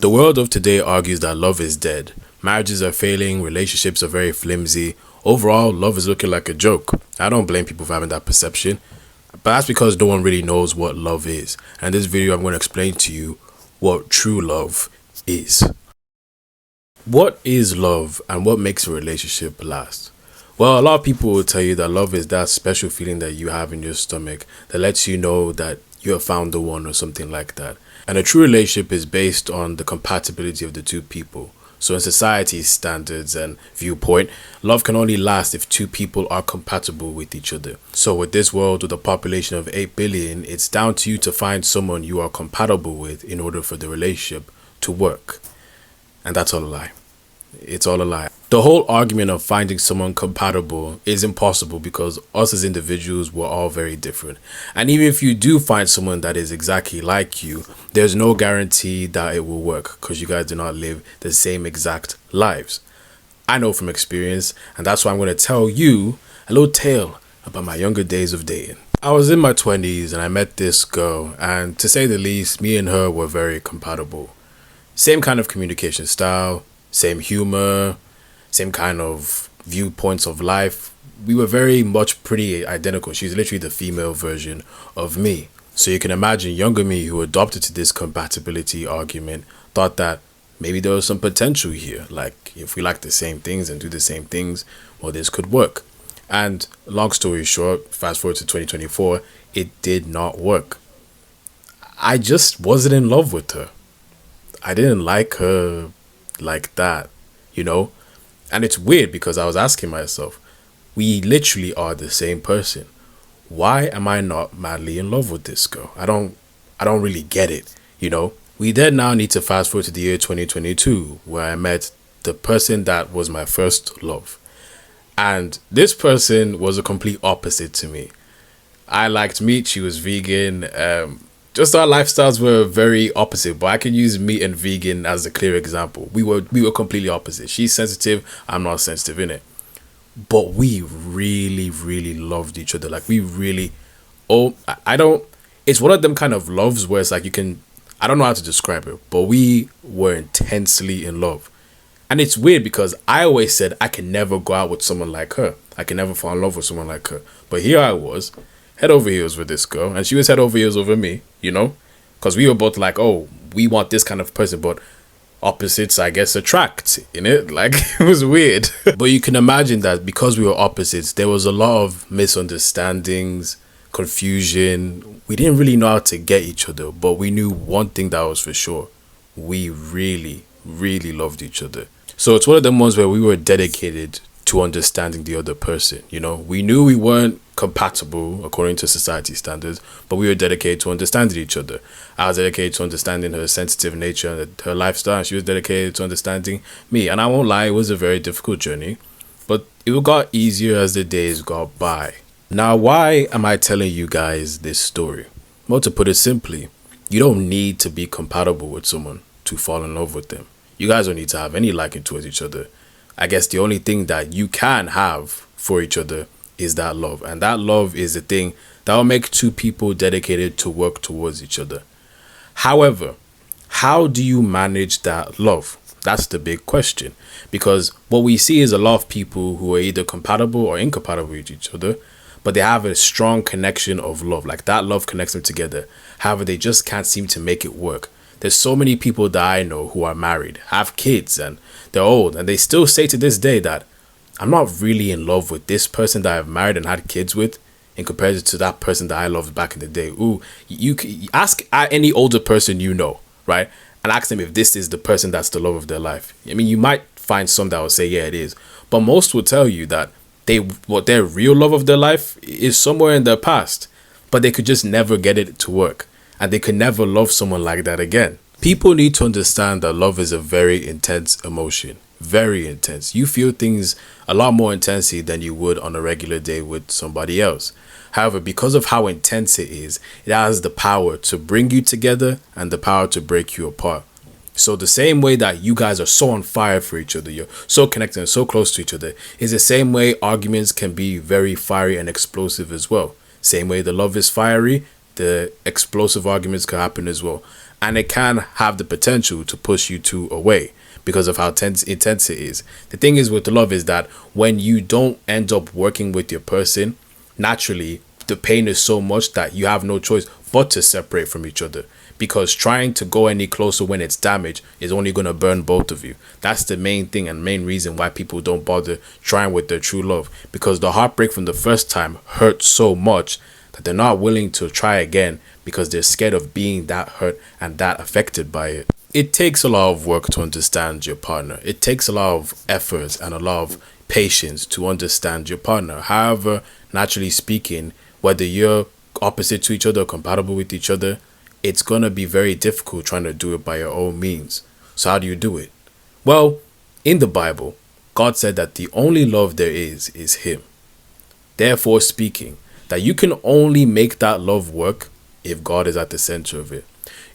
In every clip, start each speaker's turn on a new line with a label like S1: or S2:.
S1: The world of today argues that love is dead. Marriages are failing, relationships are very flimsy. Overall, love is looking like a joke. I don't blame people for having that perception, but that's because no one really knows what love is. And in this video, I'm going to explain to you what true love is. What is love and what makes a relationship last? Well, a lot of people will tell you that love is that special feeling that you have in your stomach that lets you know that you have found the one or something like that. And a true relationship is based on the compatibility of the two people. So in society's standards and viewpoint, love can only last if two people are compatible with each other. So with this world with a population of 8 billion, it's down to you to find someone you are compatible with in order for the relationship to work. And that's all a lie. It's all a lie. The whole argument of finding someone compatible is impossible because us as individuals, we're all very different. And even if you do find someone that is exactly like you, there's no guarantee that it will work because you guys do not live the same exact lives. I know from experience, and that's why I'm going to tell you a little tale about my younger days of dating. I was in my 20s and I met this girl, and to say the least, me and her were very compatible. Same kind of communication style, same humor, same kind of viewpoints of life. We were very much pretty identical. She's literally the female version of me. So you can imagine younger me, who adopted to this compatibility argument, thought that maybe there was some potential here. Like if we like the same things and do the same things, well, this could work. And long story short, fast forward to 2024, it did not work. I just wasn't in love with her. I didn't like her like that, you know? And it's weird because I was asking myself, we literally are the same person. Why am I not madly in love with this girl? I don't really get it, you know? We then now need to fast forward to the year 2022, where I met the person that was my first love. And this person was a complete opposite to me. I liked meat, she was vegan. Just our lifestyles were very opposite, but I can use meat and vegan as a clear example. We were completely opposite. She's sensitive, I'm not sensitive in it. But we really, really loved each other. Like we really, I don't, it's one of them kind of loves where it's like I don't know how to describe it, but we were intensely in love. And it's weird because I always said I can never go out with someone like her. I can never fall in love with someone like her. But here I was, head over heels with this girl, and she was head over heels over me, you know, because we were both like, oh, we want this kind of person, but opposites, I guess, attract, in it. Like, it was weird. But you can imagine that because we were opposites, there was a lot of misunderstandings, confusion. We didn't really know how to get each other, but we knew one thing that was for sure. We really, really loved each other. So it's one of them ones where we were dedicated to understanding the other person, you know. We knew we weren't compatible according to society standards, but we were dedicated to understanding each other. I was dedicated to understanding her sensitive nature and her lifestyle, and she was dedicated to understanding me. And I won't lie, it was a very difficult journey, but it got easier as the days got by. Now, why am I telling you guys this story? Well, to put it simply, you don't need to be compatible with someone to fall in love with them. You guys don't need to have any liking towards each other. I guess the only thing that you can have for each other is that love. And that love is the thing that will make two people dedicated to work towards each other. However, how do you manage that love? That's the big question. Because what we see is a lot of people who are either compatible or incompatible with each other, but they have a strong connection of love. Like that love connects them together. However, they just can't seem to make it work. There's so many people that I know who are married, have kids, and they're old, and they still say to this day that I'm not really in love with this person that I've married and had kids with in comparison to that person that I loved back in the day. Ooh, you ask any older person you know, right? And ask them if this is the person that's the love of their life. I mean, you might find some that will say, yeah, it is. But most will tell you that what their real love of their life is somewhere in their past, but they could just never get it to work. And they could never love someone like that again. People need to understand that love is a very intense emotion. Very intense. You feel things a lot more intensely than you would on a regular day with somebody else. However, because of how intense it is, it has the power to bring you together and the power to break you apart. So the same way that you guys are so on fire for each other, you're so connected and so close to each other, is the same way arguments can be very fiery and explosive as well. Same way the love is fiery, the explosive arguments can happen as well. And it can have the potential to push you two away because of how intense it is. The thing is with love is that when you don't end up working with your person, naturally the pain is so much that you have no choice but to separate from each other, because trying to go any closer when it's damaged is only going to burn both of you. That's the main thing and main reason why people don't bother trying with their true love, because the heartbreak from the first time hurts so much that they're not willing to try again because they're scared of being that hurt and that affected by it. It takes a lot of work to understand your partner. It takes a lot of effort and a lot of patience to understand your partner. However, naturally speaking, whether you're opposite to each other or compatible with each other, it's going to be very difficult trying to do it by your own means. So how do you do it? Well, in the Bible, God said that the only love there is Him. Therefore speaking, that you can only make that love work if God is at the center of it.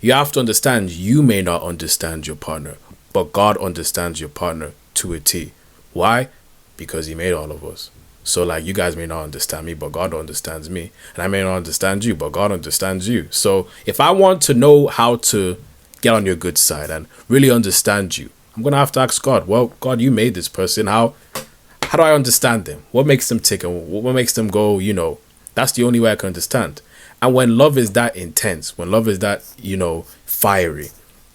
S1: You have to understand you may not understand your partner, but God understands your partner to a T. Why? Because He made all of us. So like you guys may not understand me, but God understands me. And I may not understand you, but God understands you. So if I want to know how to get on your good side and really understand you, I'm going to have to ask God, well, God, you made this person. How do I understand them? What makes them tick and what makes them go, that's the only way I can understand. And when love is that intense, when love is that, fiery,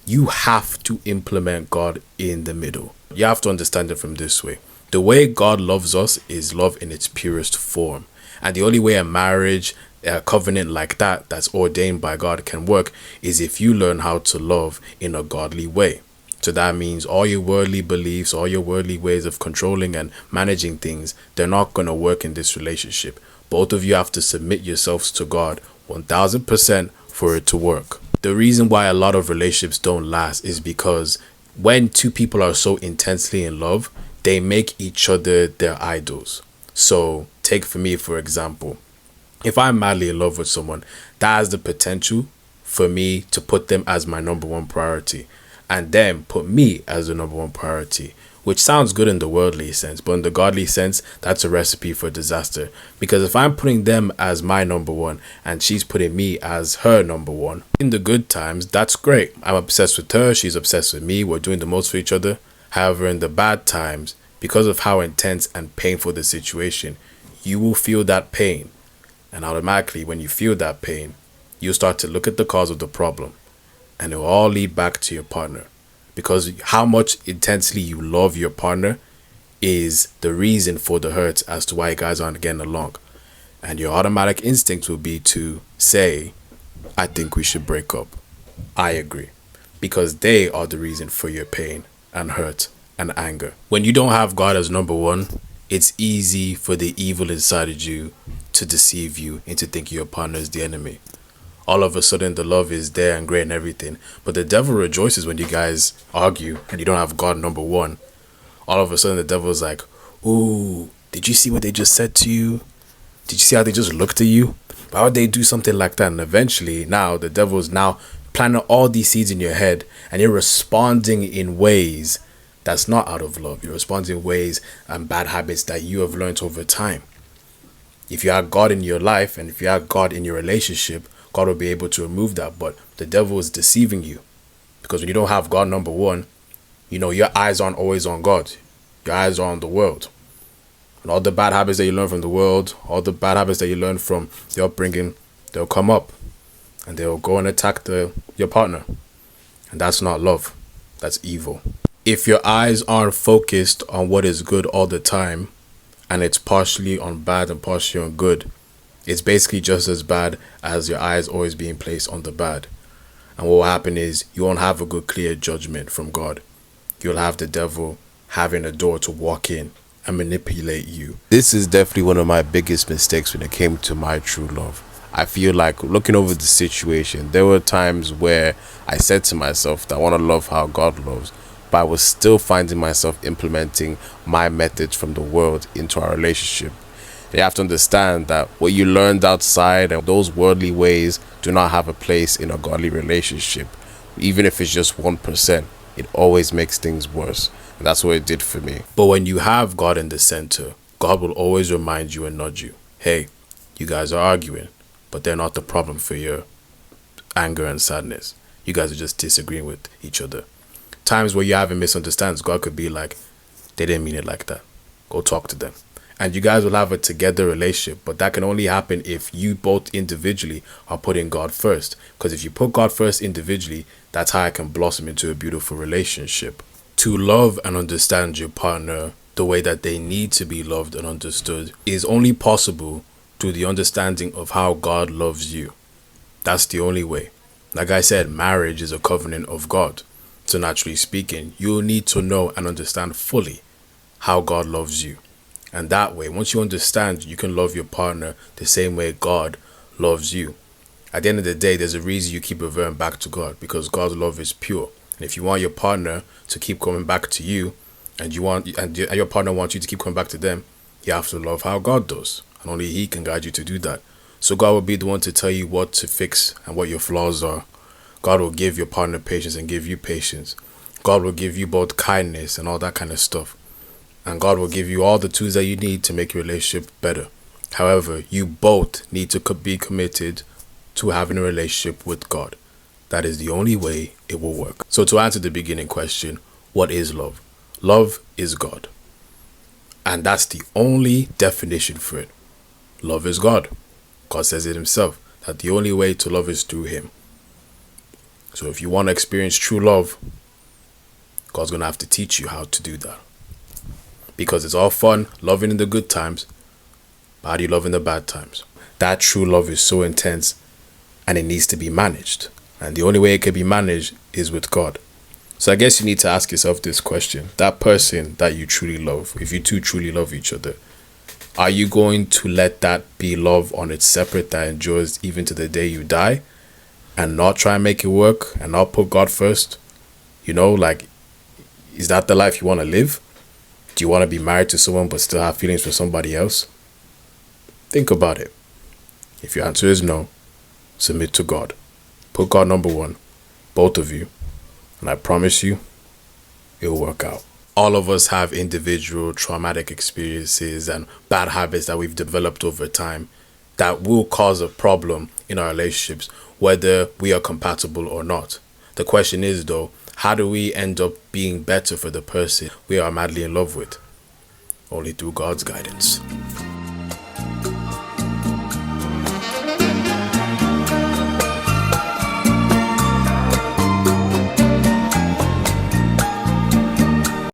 S1: you have to implement God in the middle. You have to understand it from this way. The way God loves us is love in its purest form. And the only way a marriage, a covenant like that, that's ordained by God can work is if you learn how to love in a godly way. So that means all your worldly beliefs, all your worldly ways of controlling and managing things, they're not going to work in this relationship. Both of you have to submit yourselves to God 1000% for it to work. The reason why a lot of relationships don't last is because when two people are so intensely in love, they make each other their idols. So take for me, for example, if I'm madly in love with someone, that has the potential for me to put them as my number one priority and then put me as the number one priority, which sounds good in the worldly sense, but in the godly sense, that's a recipe for disaster. Because if I'm putting them as my number one and she's putting me as her number one, in the good times, that's great. I'm obsessed with her, she's obsessed with me, we're doing the most for each other. However, in the bad times, because of how intense and painful the situation, you will feel that pain. And automatically, when you feel that pain, you'll start to look at the cause of the problem. And it will all lead back to your partner. Because how much intensely you love your partner is the reason for the hurt as to why you guys aren't getting along. And your automatic instinct will be to say, I think we should break up. I agree. Because they are the reason for your pain and hurt and anger. When you don't have God as number one, it's easy for the evil inside of you to deceive you into thinking your partner is the enemy. All of a sudden the love is there and great and everything, but the devil rejoices when you guys argue and you don't have God number one. All of a sudden the devil's like, ooh, did you see what they just said to you? Did you see how they just looked at you? Why would they do something like that? And eventually now the devil's now planting all these seeds in your head and you're responding in ways that's not out of love. You're responding in ways and bad habits that you have learned over time. If you have God in your life and if you have God in your relationship, God will be able to remove that. But the devil is deceiving you, because when you don't have God number one, your eyes aren't always on God. Your eyes are on the world. And all the bad habits that you learn from the world, all the bad habits that you learn from the upbringing, they'll come up and they'll go and attack your partner. And that's not love. That's evil. If your eyes aren't focused on what is good all the time, and it's partially on bad and partially on good, it's basically just as bad as your eyes always being placed on the bad. And what will happen is you won't have a good clear judgment from God. You'll have the devil having a door to walk in and manipulate you. This is definitely one of my biggest mistakes when it came to my true love. I feel like looking over the situation, there were times where I said to myself that I want to love how God loves, but I was still finding myself implementing my methods from the world into our relationship. You have to understand that what you learned outside and those worldly ways do not have a place in a godly relationship. Even if it's just 1%, it always makes things worse. And that's what it did for me. But when you have God in the center, God will always remind you and nudge you. Hey, you guys are arguing, but they're not the problem for your anger and sadness. You guys are just disagreeing with each other. Times where you're having misunderstandings, God could be like, they didn't mean it like that. Go talk to them. And you guys will have a together relationship, but that can only happen if you both individually are putting God first. Because if you put God first individually, that's how it can blossom into a beautiful relationship. To love and understand your partner the way that they need to be loved and understood is only possible through the understanding of how God loves you. That's the only way. Like I said, marriage is a covenant of God. So naturally speaking, you'll need to know and understand fully how God loves you. And that way, once you understand, you can love your partner the same way God loves you. At the end of the day, there's a reason you keep reverting back to God, because God's love is pure. And if you want your partner to keep coming back to you, and your partner wants you to keep coming back to them, you have to love how God does. And only He can guide you to do that. So God will be the one to tell you what to fix and what your flaws are. God will give your partner patience and give you patience. God will give you both kindness and all that kind of stuff. And God will give you all the tools that you need to make your relationship better. However, you both need to be committed to having a relationship with God. That is the only way it will work. So to answer the beginning question, what is love? Love is God. And that's the only definition for it. Love is God. God says it Himself, that the only way to love is through Him. So if you want to experience true love, God's going to have to teach you how to do that. Because it's all fun loving in the good times, but how do you love in the bad times? That true love is so intense and it needs to be managed. And the only way it can be managed is with God. So I guess you need to ask yourself this question. That person that you truly love, if you two truly love each other, are you going to let that be love on its separate that endures even to the day you die, and not try and make it work and not put God first? You know, like, is that the life you want to live? Do you want to be married to someone but still have feelings for somebody else? Think about it. If your answer is no, submit to God. Put God number one, both of you, and I promise you, it'll work out. All of us have individual traumatic experiences and bad habits that we've developed over time that will cause a problem in our relationships, whether we are compatible or not. The question is, though, how do we end up being better for the person we are madly in love with? Only through God's guidance.